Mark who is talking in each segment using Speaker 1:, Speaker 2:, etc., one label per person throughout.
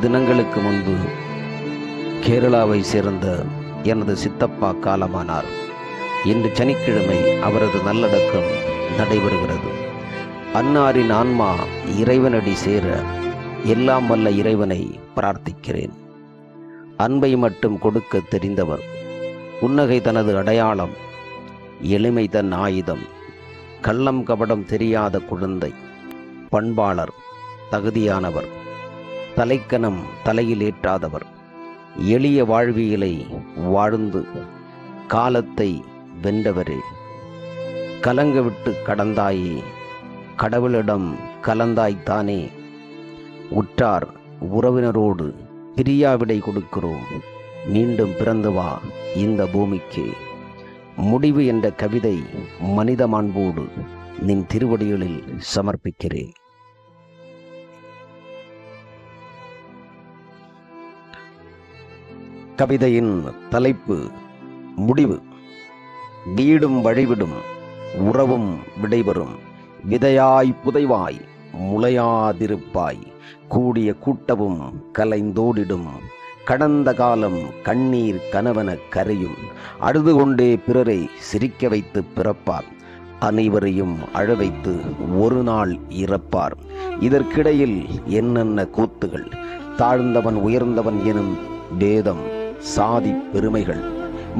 Speaker 1: தினங்களுக்கு முன்பு கேரளாவை சேர்ந்த எனது சித்தப்பா காலமானார். இன்று சனிக்கிழமை அவரது நல்லடக்கம் நடைபெறுகிறது. அன்னாரின் ஆன்மா இறைவனடி சேர எல்லாம் வல்ல இறைவனை பிரார்த்திக்கிறேன். அன்பை மட்டும் கொடுக்க தெரிந்தவர், புன்னகை தனது அடையாளம், எளிமை தன் ஆயுதம், கள்ளம் கபடம் தெரியாத குழந்தை, பண்பாளர், தகுதியானவர், தலைக்கணம் தலையில் ஏற்றாதவர், எளிய வாழ்வியலை வாழ்ந்து காலத்தை வென்றவரே. கலங்க விட்டு கடந்தாயே, கடவுளிடம் கலந்தாய்த்தானே. உற்றார் உறவினரோடு பிரியாவிடை கொடுக்கிறோம், மீண்டும் பிறந்து வா இந்த பூமிக்கு. முடிவு என்ற கவிதை மனித மாண்போடு நின் திருவடிகளில் சமர்ப்பிக்கிறேன். கவிதையின் தலைப்பு முடிவு. வீடும் வழிவிடும், உறவும் விடைபெறும், விதையாய் புதைவாய் முளையாதிருப்பாய், கூடிய கூட்டவும் கலைந்தோடிடும், கடந்த காலம் கண்ணீர் கனவன கரையும், அழுது கொண்டே பிறரை சிரிக்க வைத்து பிறப்பார், அனைவரையும் அழ வைத்து ஒரு நாள் இறப்பார். இதற்கிடையில் என்னென்ன கூத்துகள், தாழ்ந்தவன் உயர்ந்தவன் எனும் பேதம், சாதி பெருமைகள்,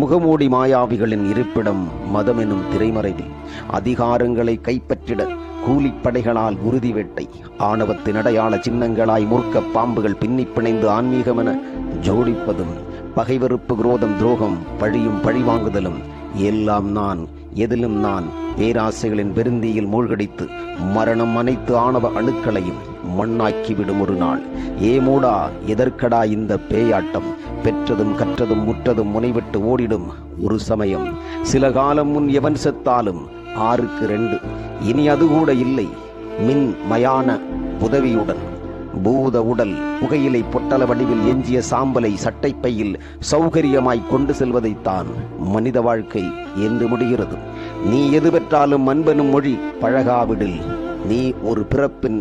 Speaker 1: முகமூடி மாயாவிகளின் இருப்பிடம் மதமெனும் திரைமறைவில், அதிகாரங்களை கைப்பற்றிட கூலிப்படைகளால் உறுதி வேட்டை, ஆணவத்தின் அடையாள சின்னங்களாய் மூர்க்க பாம்புகள் பின்னி பிணைந்து ஆன்மீகமென ஜோடிப்பதும், பகைவருப்பு குரோதம் துரோகம் பழியும் பழிவாங்குதலும், எல்லாம் நான் எதிலும் நான், பேராசைகளின் பெருந்தியில் மூழ்கடித்து மரணம் அனைத்து ஆணவ அணுக்களையும் மண்ணாக்கிவிடும் ஒரு நாள். ஏமூடா எதற்கடா இந்த பேயாட்டம், பெற்றதும் கற்றதும் முற்றதும் முனைவிட்டு ஓடிடும் ஒரு சமயம், சில காலம் முன் எவன் செத்தாலும் 6க்கு 2, இனி அது கூட இல்லை. மின் மயான உதவியுடன் பூத உடல் புகையிலை பொட்டல வடிவில் எஞ்சிய சாம்பலை சட்டைப்பையில் சௌகரியமாய் கொண்டு செல்வதைத்தான் மனித வாழ்க்கை என்று முடிகிறது. நீ எது பெற்றாலும் அன்பெனும் மொழி பழகாவிடில், நீ ஒரு பிறப்பின்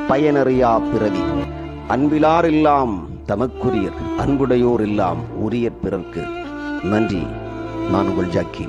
Speaker 1: பயனறியா பிறவி. அன்பிலார் எல்லாம் தமக்குரியர், அன்புடையோர் எல்லாம் உரியர் பிறர்க்கு. நன்றி. நான் உங்கள் ஜாக்கி.